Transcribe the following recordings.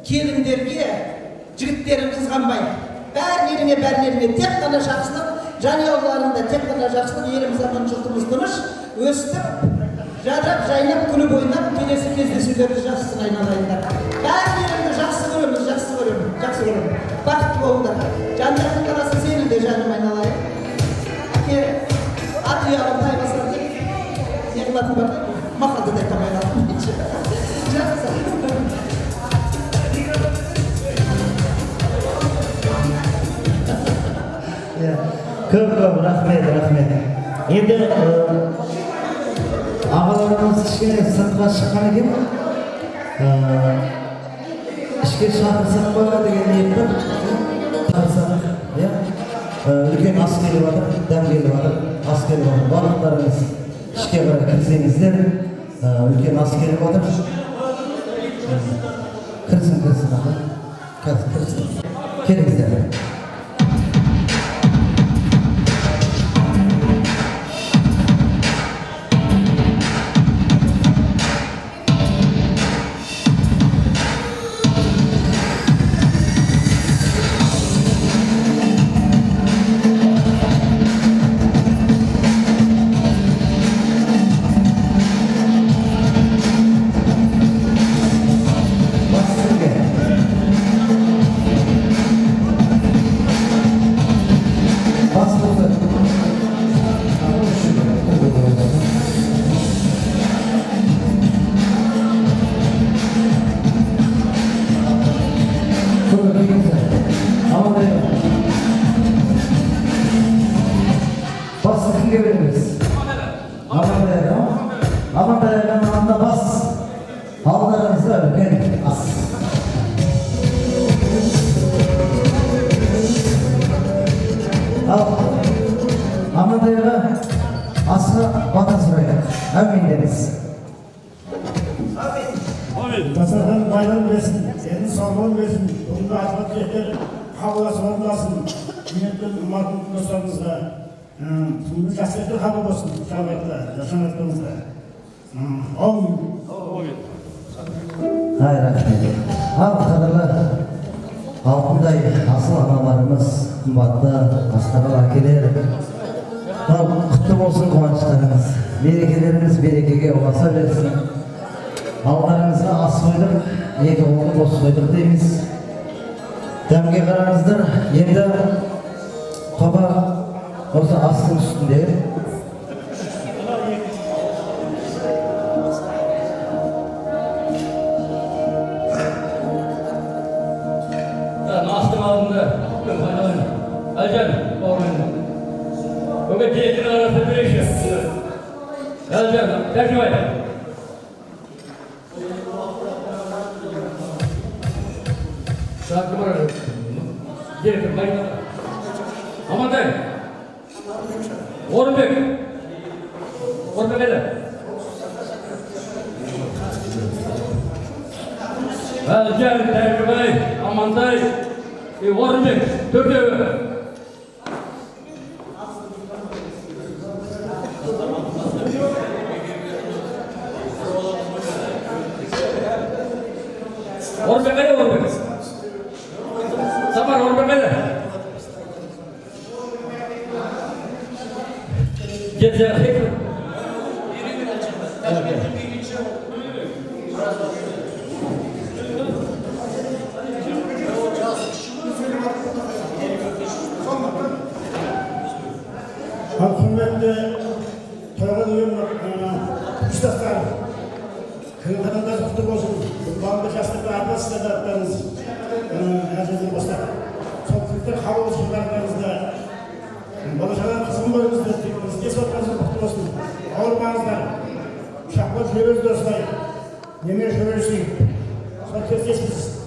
келіндерге, жігіттерін қызғанбай, бәрлеріңе тек қана жақсылық, жанұяларында тек қана жақсылық, еліміз аман, жұртымыз тыныш, өстіп, жадап, жайнап, күліп ойнап, келесі кездесулерді жақсысын айналайындар. Бәрлеріңді жақсы көремін. Бақытты болыңдар. Жандардың қаласы сенің де жаным айналайын. Ат ұяғын тайбасар деп, не қылатын бар деп, мақалды да айтам айналайын. Жақсы. Көп, рахмет. Енді ағаларымыз ішке сыртқа шыққан екен. Ішке шақырсақ па деген ниет бар. Шақырсақ, үлкен ас келіп жатыр, дәм келіп жатыр, ас келіп жатыр. Барлықтарыңыз ішке қарай кірсеңіздер, үлкен ас келіп жатыр. Кірсін. Келіңіздер. Amanday'dan bas. Allarınızda ölken as. Al. Amanday'a asla vatan sıraya. Amin deniz. Amin. Tasarruf bayram versin. Senin sağlığın versin. Bunda azmat yeter. Havlası olmasın. Niyetin umarım dostlarımızla. Şimdi kasvetli kabul olsun. Sağlıkla, yaşamaklarımızda. Amin. Hayır rahmet. Kadırlar. Altınday asıl analarımız, kımbatlı, hastakalı akeler. Kutlu olsun kıvançlarınız. Berekeleriniz berekege olasa versin. Allarınızga as koyduk, eki oğlu boz koyduk deymiz. Dәмге қараңыздар, енді тоба осы астың үстінде. Астың алдында, Әлжан, бауырым. Бүгін тектің арасы бірекші. Әлжан, тәжібай. Şarkı var öyle. Gelin bayına. Aman dayı. Orun bek. Orun bek edin. Gel tecrübey. Aman dayı. Orun bek. Töküyor. Orun bek edin. Orun bek. Sabar orada böyle. Gece hep. Hükümette toyga duyum üstadlar. Kırıklarında tuttuk olsun. Bağımda şahslıkla arkadaşlar da atlarınız. Hazırlığı başlar. Çok kırıklar hava olsunlarınızda. Balaşalar kısımlarınızda. Bizde sokağınızda tuttuk olsun. Ağırmanızlar. Şahmat jövöz dostlar. Yemeğe jövözü. Sonra kesesiniz.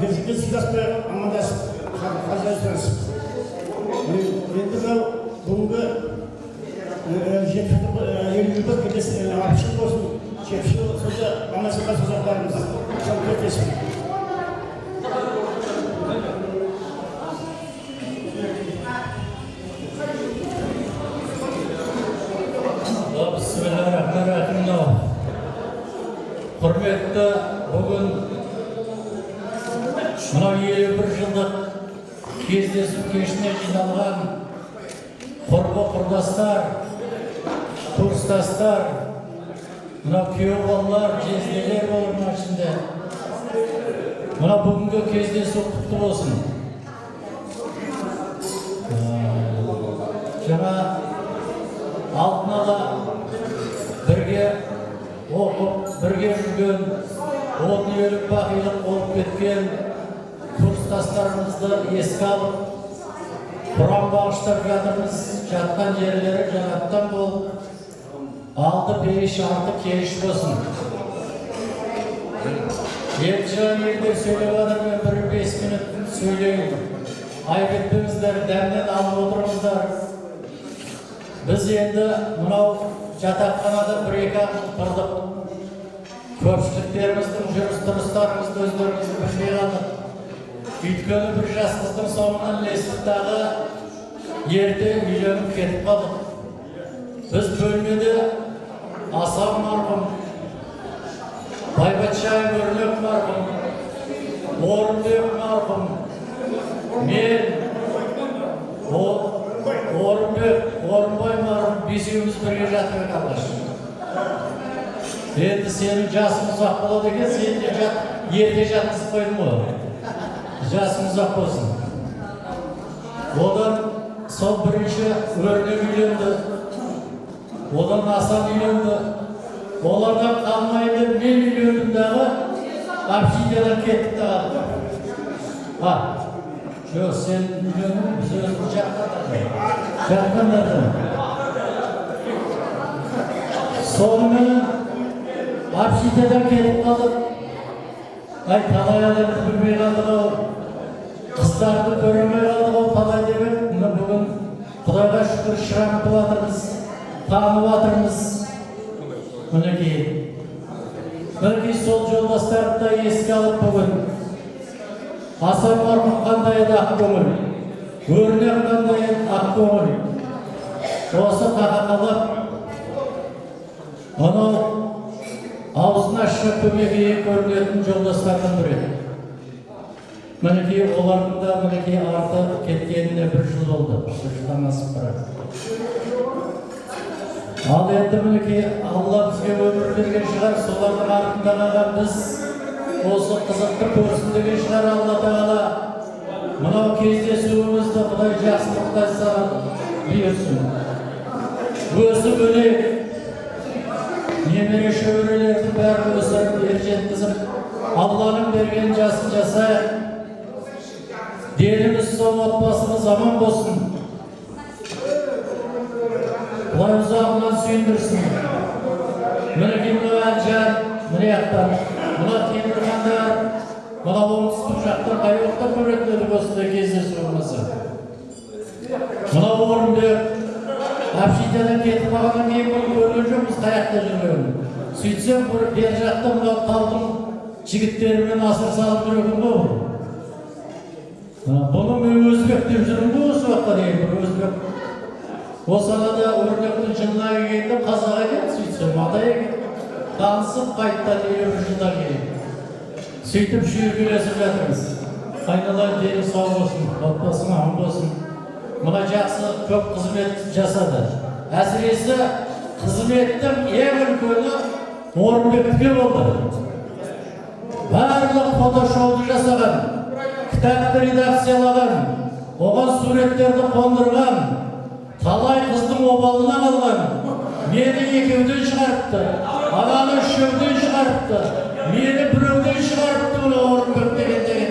Gezikli sizaslı amadaş. Hazırlıyorsunuz. Енді бүгінгі елімізді келесі апшын болсын, шепші сөзі анасыға созақтарымыз сол көтесін. Bismillahirrahmanirrahim. Құрметті бүгін кездесу кешіне жиналған құрбы-құрдастар, курстастар, мына күйеу балалар, жезделер болар мына ішінде. Мына бүгінгі кездесу құтты болсын. Жаңа алтын ала бірге оқып, бірге жүрген, он елік бақилық болып кеткен курстастарымызды еске алып, Құран бағыштап жатырмыз. Жатқан жерлері жанаттан болып, алды пейіш, арты кеш болсын. Елжан елдер сөйлеп адаммен 1-5 минут сөйлейін. Айып етпеңіздер, дәмнен алып отырыңыздар. Біз енді мынау жатақханада 1-2 ақ тұрдық. Көпшіліктеріміздің жүріс-тұрыстарымызды өздеріңізді білмей қалдық. Өйткені бір жас қыздың соңынан ілестік дағы ерте үйленіп кетіп қалдық. Біз бөлмеде Асан марқұм, Байбатшай Өрнек марқұм, Орынбек марқұм, мен, Орынбек, Орынбай марқұм бесеуміз бірге жатып қалдық. Енді сенің жасың ұзақ болады екен, сен де ерте жатқызып қойдың ғой. Жасың ұзақ болсын. Одан сол бірінші Өрнек үйленді. Одан Асан үйленді. Олардан қалмайды, мен үйлендім дағы общежитиедан кеттік дағы. Жоқ, сен үйлендің, біз өзіміз жаққандардың. Сонымен общежитиедан кетіп қалдық. Талай адамды білмей қалдық ау. Қыздарды көрмей қалдық ау, талай деп. Бүгін Құдайға шүкір шырамытып жатырмыз, танып жатырмыз. Мінекей сол жолдастарды да еске алып бүгін Асан марқұм қандай еді ақ көңіл, Өрнек қандай еді ақ көңіл. Осы қақақалап анау аузын ашып көмекейе көрінетін жолдастардың бірі. Мінекей олардың да мінекей арты кеткеніне 1 жыл болды, 1 жылдан асып барады. Ал енді мінекей Алла бізге өмір берген шығар, солардың артында қалған біз осы қызықты көрсін деген шығар Алла Тағала. Мынау кездесуімізді Құдай жақсылықтай саған бұйырсын. Өсіп өлек, немере шөберелердің бәрін өсіріп жеткізіп, Алланың берген жасын жасайық. Деніміз сол отбасымыз аман болсын. Құдай ұзағынан сүйіндірсін. Мінекей мына Әлжан, мына жақтан, мына Темірхандар, мына оңтүстік жақтан қай уақытта көретін едік осындай кездесуімізді. Мына Орынбек, общежитиедан кетіп қалғаннан кейін бұны көрген жоқпыз, қай жақта жүргенін. Сөйтсем, бер жақта мына талдың жігіттерімен асыр салып жүрген ғой. Бұны мен өзбек деп жүрмін ғой осы уақытқа дейін, бір өзбек. Осы арада Өрнектің жылына келгенде қазақ екен, сөйтсем матай екен. Танысып қайттан 50 жылдан кейін. Сөйтіп шүйіркелесіп жатырмыз. Айналайын дені сау болсын, отбасың аман болсын. Мына жақсы көп қызмет жасады. Әсіресе қызметтің ең үлкені Орынбектікі болды. Барлық фотошоуды жасаған, кітапты редакциялаған, оған суреттерді қондырған, талай қыздың обалына қалған, мені 2-ден шығарыпты, ананы 3-ден шығарыпты, мені 1-ден шығарыпты, мұны Орынбек деген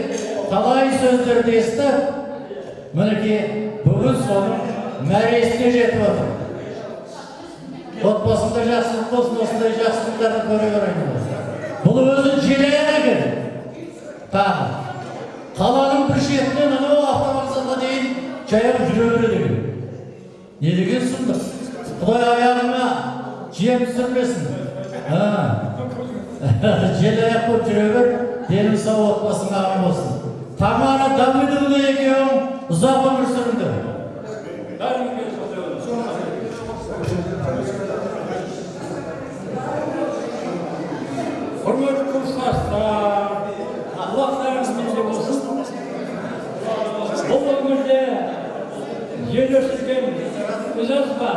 талай сөздерді естіп, мінекей бүгін соның мәресіне жетіп отыр. Отбасында жақсылық болсын, осындай жақсылықтарды көре көрейін. Бұл өзі желаяқ екен. Тағы қаланың бір шетінен анау автовокзалға дейін жаяу жүре береді екен. Не деген сұмдық? Құдай аяғыма жем түсірмесін. Желаяқ болып жүре бер, денің сау отбасың аман болсын. Тамара Давыдовна екеуің ұзақ өмір сүріңдер. Құрметті курстастар, Аллах бәріңізбен болсын. Бұл жерлесілген өзіңіз ба?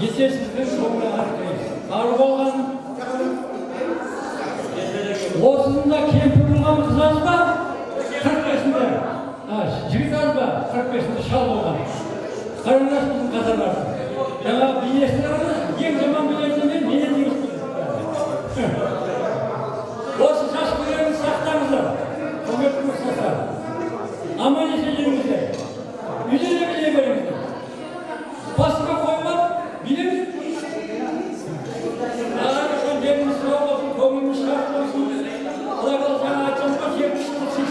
Жетесіздің соңына бар болған осында кемпір болған қызыңыз ба? 45-інде. Жігіт аз ба? 45-інде шал болған. Қарындас біздің қатарлар. Жаңа бейнесілеріміз ең жаман бейнесімен менен дейміз. Осы жас көреріңіз сақтаңыздар. Көмектіңіз сақтар. Аман есе жүріңіздер. Үйдене біле беріңіздер. Басқа қоймап білеміз. Ағайын жеріміз сау болсын, көңіліміз шарт болсын. Құдай қаласа жаңа айтсам ба 70 жыл, 80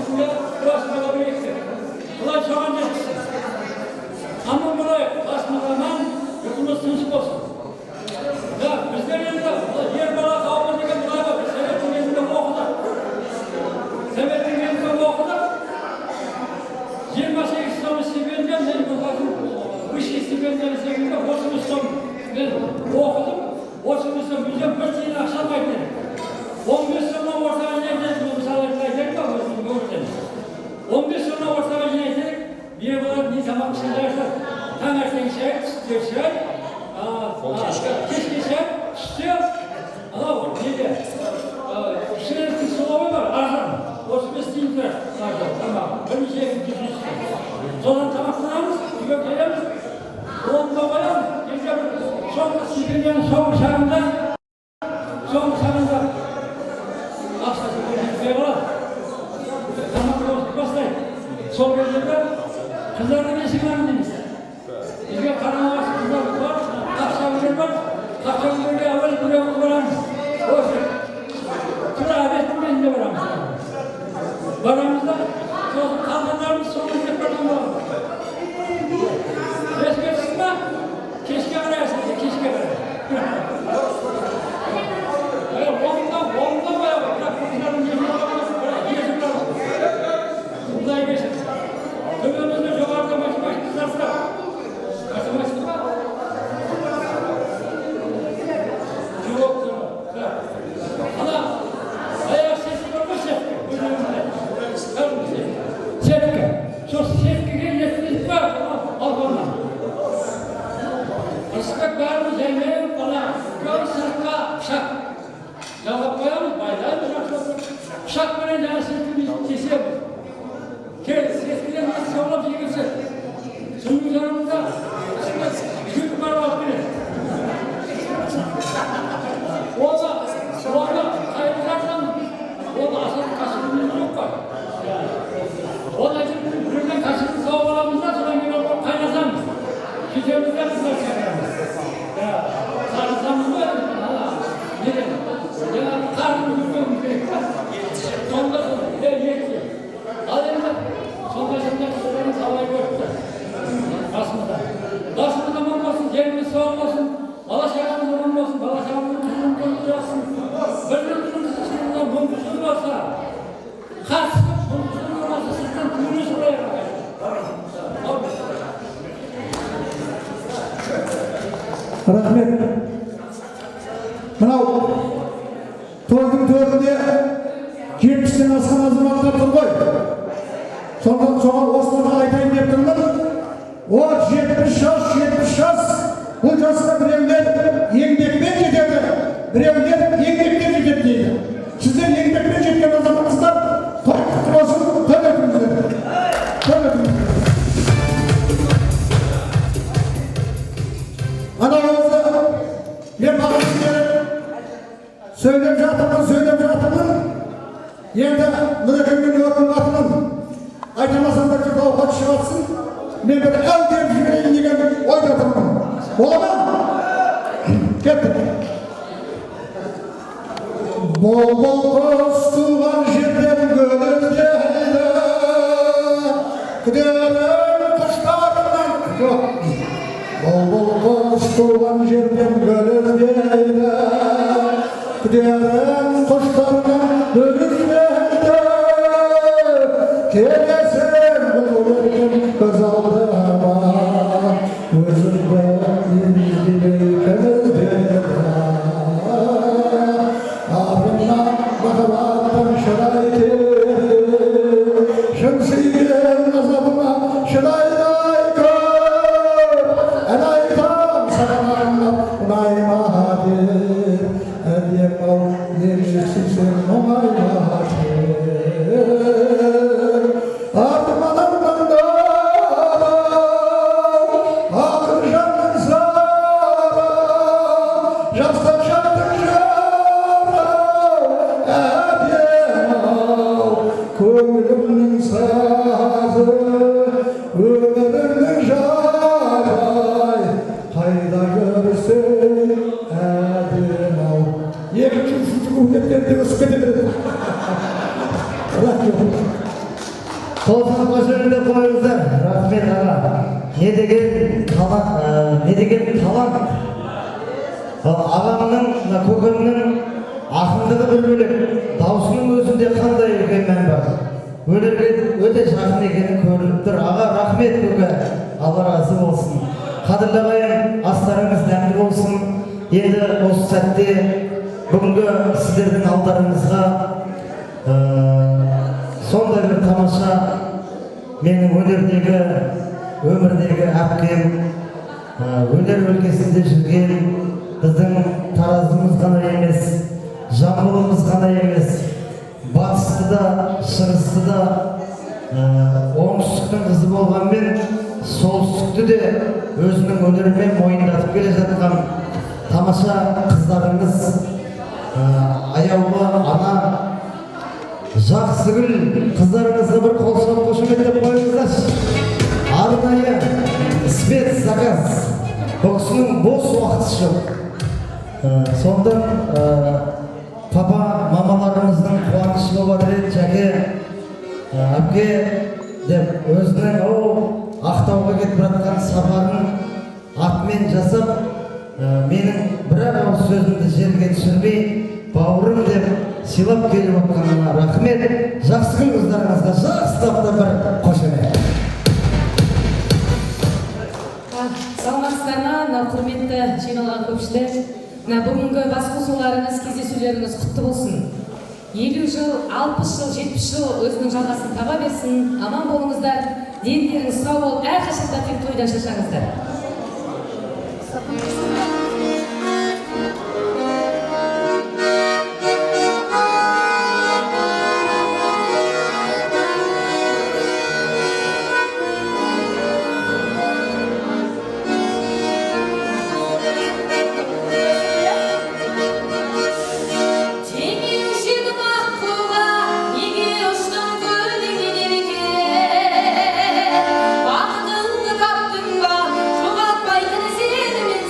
жылда басымызға беректі. Құдай соған жеткізсін. Аман болайық, басымыз аман, жұртымыз тыныш болсын. Біздер енді ер бала қауымы деген бұлай ғой, Советтің кезінде оқыдық. Советтің кезінде оқыдық. 28 сом стипендия, мен бұлғасын высший стипендияны секілді 30 сом мен оқыдым. 30 сом үйден бір тиын ақша алмайтын. 15 сомнан ортаға жинайтын, мысалы айтайын ба өзінің өмірден. 15 сомнан ортаға жинайтын, бір болады не тамақ ішінде ашады. Таңертең шай, түсте шай, кешке шай, түсте, анау неде, шіреліктің сұлауы бар, арзан, 35 тиын тұрады, тамақ, бірнеше күн содан тамақтанамыз, үйге келеміз, орнына қоямыз, ертең соңғы стипендияның соңғы шағында ақшасы жетпей қалады. Тамақты осып бастайды. Сол кездерде қыздардың есігінен дейміз. Бізге қарамағасы қыздар бар, қақшағылар бар, қақшағыларға әуел біреуіміз барамыз. Осы тұра әбеттің менінде барамыз. Барамыз да, сосын қалғандарымыз соңғы деп барған боламыз. Ескерсіз ба? Кешке қарайсыз, кешке қарай. Оңда қояғы, бірақ бұқтардың жеріне Құдай кешір. Төбемізде жоғарыда математика қыздарса. Математика ба? Жоқ. Ана, аяқ сеткі бар ма сеткі? Сеткі. Сол сеткіге жеткізіп бар, алғаннан. Ысқақ бәріміз әймейіп бала, көр сыртқа пышақ. Жалғап қоямыз, байлаймыз жақсылап. Пышақ менен жаңа сеткіміз тесеміз. Кел, сескіден есі саулап жегілсе. Сұңғы жанымызда жүк бар алып келеді. Оны қайырғардан, оны асыл қасырымыз жоқ бар. Оны айтып, бірден қасырын сауып аламыз да, содан кейін олып қайнасамыз. Кетемізде қыздар шақырамыз. Сарысамыз ба? Неден? Жаңағы қарнымыз үлкеніміз керек па? Сонда етті. Ал енді сонда қыздарын салай көріпті. Басымызда. Басымыз аман болсын, жеріміз сау болсын, бала-шағамыз аман болсын, бала-шағамыздың қызының көңілі жақсын. Бір-бірінің қызының мүмкіншілігі болса, қатысып, мүмкіншілігі болмаса, сырттан күрес ұрайық. Рахмет. Мынау тойдың төрінде 70-тен асқан азаматтар тұр ғой. Соған осыларға айтайын деп тұрмын. О 70 жас, бұл жасқа біреулер еңбекпен жетеді, біреулер еңбекпен жетеді дейді. Сіздер еңбекпен жеткен азаматсыздар, той құтты болсын, той өтіңіздер. Анауызды мен бағымыз беріп сөйлеп жатырмын. Енді Нұрекеңнің өтінің атынан айтамасам да жүр ауқат шығатсын. Мен бір әл деп жіберейін деген ойда тұрмын. Бола ма? Кеттік. Бол-бол құс туған жерден гүлдейді, күдерін құштарынан жоқ. Бол-бол құс туған жерден гүлдейді, күдерін құштарынан гүлдейді. Келесің бұл өркен көз алдыма, өзіңді іздейкіміздер. Артымнан махаббаттың шырай терді, шын сүйген азабыма шырай не деген талант. Ағамның, көкемнің ақындығы бір бөлек, даусының өзінде қандай үлкен мән бар. Өнерге өте жақын екені көрініп тұр. Аға, рахмет көке, Алла разы болсын. Қадірлі ағайын, астарыңыз дәмді болсын. Енді осы сәтте бүгінгі сіздердің алдарыңызға сондай бір тамаша менің өнердегі, өмірдегі әпкем, өнер өлкесінде жүрген біздің Таразымыз ғана емес, Жамбылымыз ғана емес, батысты да, шығысты да, оңтүстіктің қызы болғанмен, солтүстікті де өзінің өнерімен мойындатып келе жатқан тамаша қыздарыңыз, аяулы ана Жақсыгүл қыздарыңызға бір қол соғып қошеметтеп қойыңыздаршы. Арнайы спецзаказ. Бұл кісінің бос уақыты жоқ. Сондан папа мамаларымыздың қуанышы болып жатыр еді. Жәке, әпке деп өзінің Ақтауға кетіп жатқан сапарын атымен жасап, менің бір ауыз сөзімді жерге түсірмей, бауырым деп сыйлап келіп отқанына рахмет. Жақсыгүл қыздарыңызға жақсылап бір қошемет. Саламатсыздар ма, құрметті жиналған көпшілік. Бүгінгі басқосуларыңыз, кездесулеріңіз құтты болсын. 50 жыл, 60 жыл, 70 жыл өзінің жалғасын таба берсін. Аман болыңыздар, дендеріңіз сау болып, әрқашанда тек тойдан шашаңыздар. Baqtыңды kaptың ba, жоғалтпайтын сені мен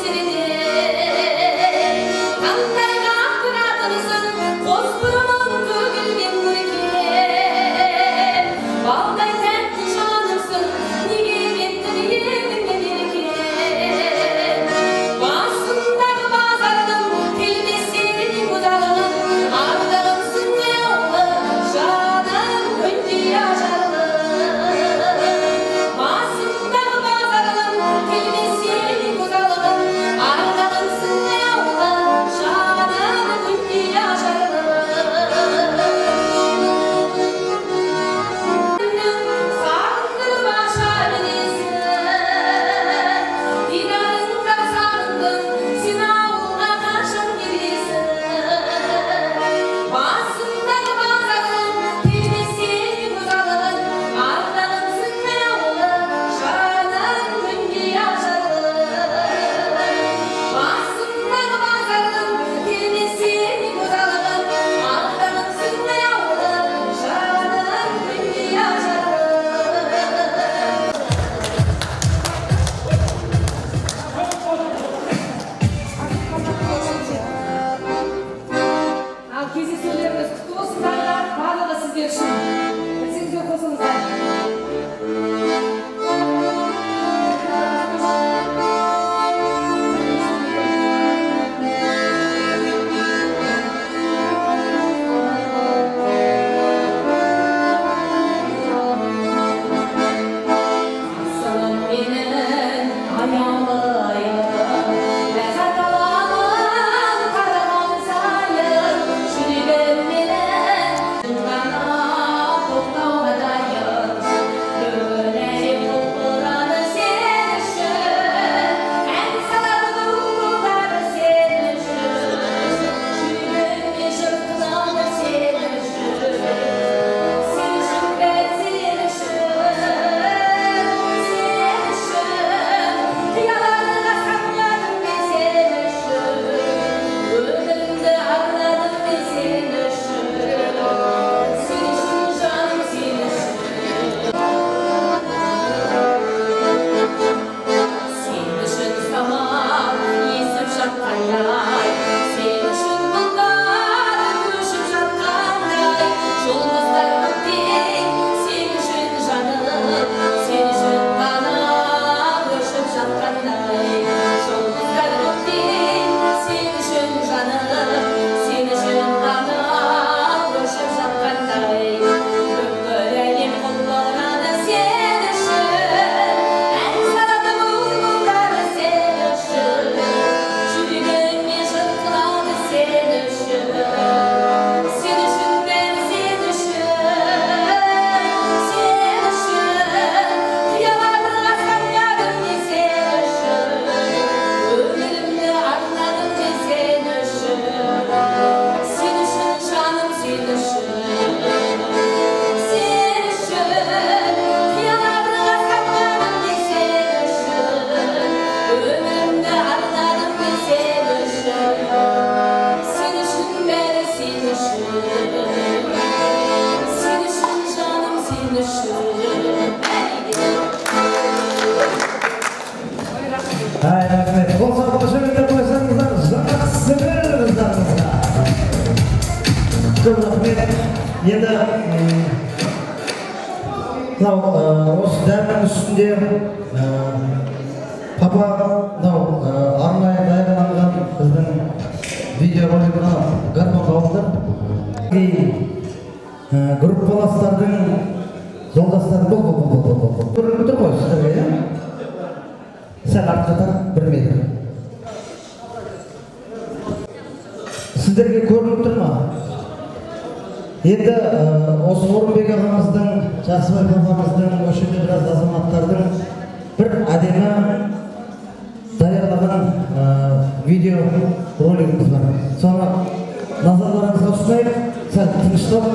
мынау осы дәмнің үстінде папа мынау арнайы даярланған біздің видеоролигіні гармонға алды. Группаластардың жолдастарын бұл көрініп тұр ғой сіздерге, сәл артқа тартып 1 метр. Сіздерге көрініп тұр ма? Енді осы Орынбек ағамыздың, Жақсыбай папамыздың, осы жерде біраз азаматтардың бір әдемі даярлаған видео ролигіміз бар. Соны назарларыңызға ұсынайық, сәл тыныштап